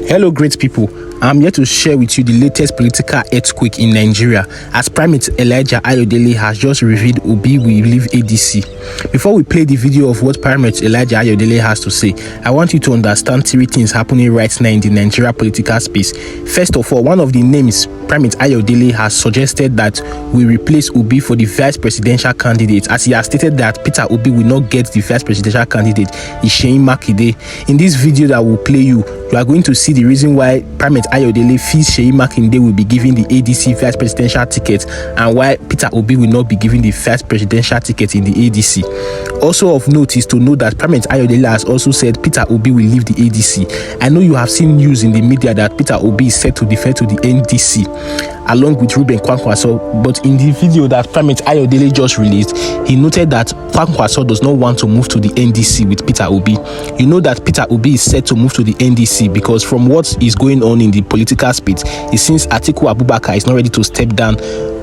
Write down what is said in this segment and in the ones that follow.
Hello great people, I'm here to share with you the latest political earthquake in Nigeria as Primate Elijah Ayodele has just revealed OBI will leave ADC. Before we play the video of what Primate Elijah Ayodele has to say, I want you to understand three things happening right now in the Nigeria political space. First of all, one of the names Primate Ayodele has suggested that we replace OBI for the vice presidential candidate, as he has stated that Peter Obi will not get the vice presidential candidate, Seyi Makinde. In this video that will play you are going to see the reason why Primate Ayodele feels Seyi Makinde will be given the ADC vice presidential ticket and why Peter Obi will not be given the vice presidential ticket in the ADC. Also of note is to know that Primate Ayodele has also said Peter Obi will leave the ADC. I know you have seen news in the media that Peter Obi is set to defer to the NDC along with KWANKWASO, but in the video that Primate Ayodele just released, he noted that KWANKWASO does not want to move to the NDC with Peter Obi. You know that Peter Obi is set to move to the NDC because from what is going on in the political space, it seems Atiku Abubakar is not ready to step down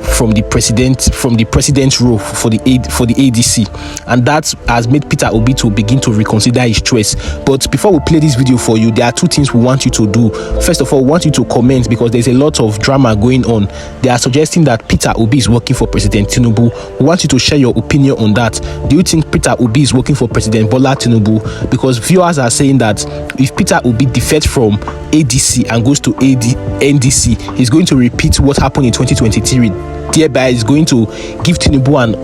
from the president role for the ADC, and that has made Peter Obi to begin to reconsider his choice. But before we play this video for you, there are two things we want you to do. First of all, we want you to comment because there's a lot of drama going on. They are suggesting that Peter Obi is working for President Tinubu. We want you to share your opinion on that. Do you think Peter Obi is working for President Bola Tinubu? Because viewers are saying that if Peter Obi defects from ADC and goes to NDC, he's going to repeat what happened in 2023. Thereby is going to give Tinubu an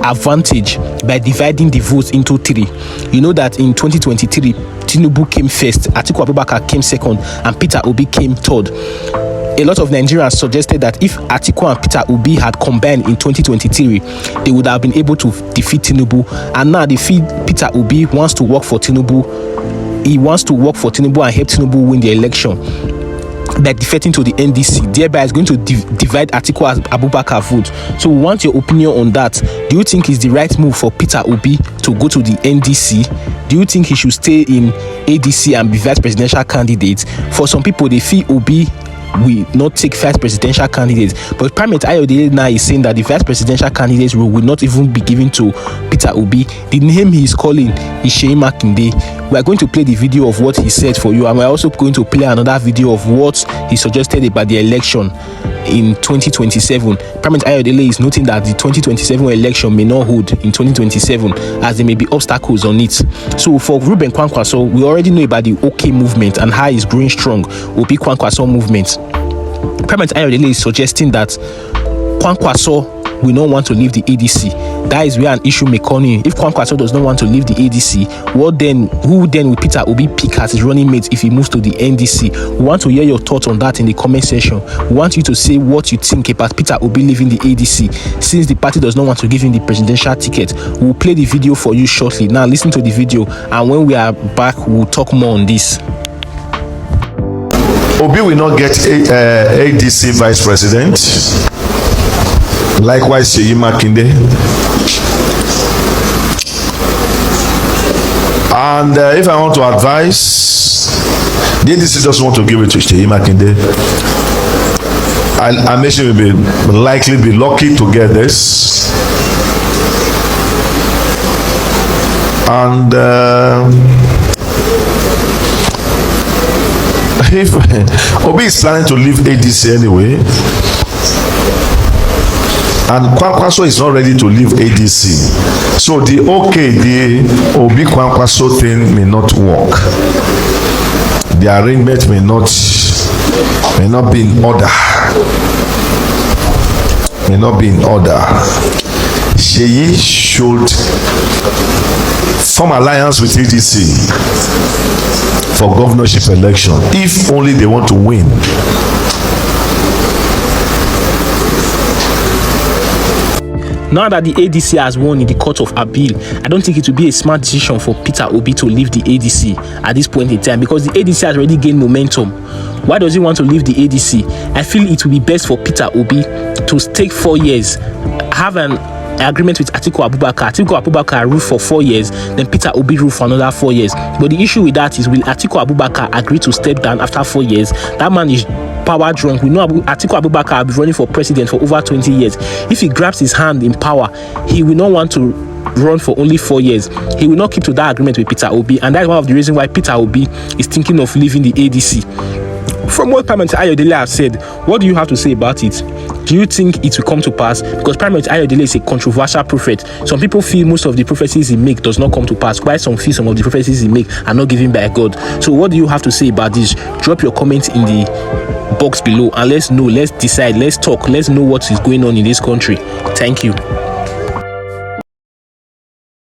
advantage by dividing the votes into three. You know that in 2023, Tinubu came first, Atiku Abubakar came second, and Peter Obi came third. A lot of Nigerians suggested that if Atiku and Peter Obi had combined in 2023, they would have been able to defeat Tinubu. And now they feel Peter Obi wants to work for Tinubu. He wants to work for Tinubu and help Tinubu win the election by defecting to the NDC, thereby is going to divide Atiku Abubakar vote. So we want your opinion on that. Do you think it's the right move for Peter Obi to go to the NDC? Do you think he should stay in ADC and be vice presidential candidate? For some people, they feel Obi will not take vice presidential candidates, but Primate Ayodele now is saying that the vice presidential candidates will not even be given to Peter Obi. The name he is calling is Seyi Makinde. We are going to play the video of what he said for you, and we're also going to play another video of what he suggested about the election in 2027. Primate Ayodele is noting that the 2027 election may not hold in 2027 as there may be obstacles on it. So for KWANKWASO, we already know about the OK movement and how it's growing strong. OBI KWANKWASO movement. Primate Ayodele is suggesting that KWANKWASO will not want to leave the ADC. That is where an issue may come in. If KWANKWASO does not want to leave the ADC, who then will Peter Obi pick as his running mate if he moves to the NDC? We want to hear your thoughts on that in the comment section. We want you to say what you think about Peter Obi leaving the ADC since the party does not want to give him the presidential ticket. We'll play the video for you shortly. Now listen to the video, and when we are back, we'll talk more on this. Obi will not get ADC vice president. Likewise, Seyi Makinde. And if I want to advise, the ADC just want to give it to Seyi Makinde. I mentioned will be likely be lucky to get this. And if Obi is planning to leave ADC anyway, and KWANKWASO is not ready to leave ADC, so the OBI KWANKWASO thing may not work. The arrangement may not be in order. May not be in order. Seyi should form alliance with ADC for governorship election if only they want to win. Now that the ADC has won in the court of appeal, I don't think it will be a smart decision for Peter Obi to leave the ADC at this point in time because the ADC has already gained momentum. Why does he want to leave the ADC? I feel it will be best for Peter Obi to take 4 years, have an agreement with Atiku Abubakar. Atiku Abubakar rule for 4 years, then Peter Obi rule for another 4 years. But the issue with that is, will Atiku Abubakar agree to step down after 4 years? That man is power drunk. We know Atiku Abubakar will be running for president for over 20 years. If he grabs his hand in power, he will not want to run for only 4 years. He will not keep to that agreement with Peter Obi, and that's one of the reasons why Peter Obi is thinking of leaving the ADC. From what Primate Ayodele has said, what do you have to say about it? Do you think it will come to pass? Because Primate Ayodele is a controversial prophet. Some people feel most of the prophecies he makes does not come to pass, while some feel some of the prophecies he makes are not given by God. So what do you have to say about this? Drop your comments in the box below and let's know, let's decide, let's talk, let's know what is going on in this country. Thank you.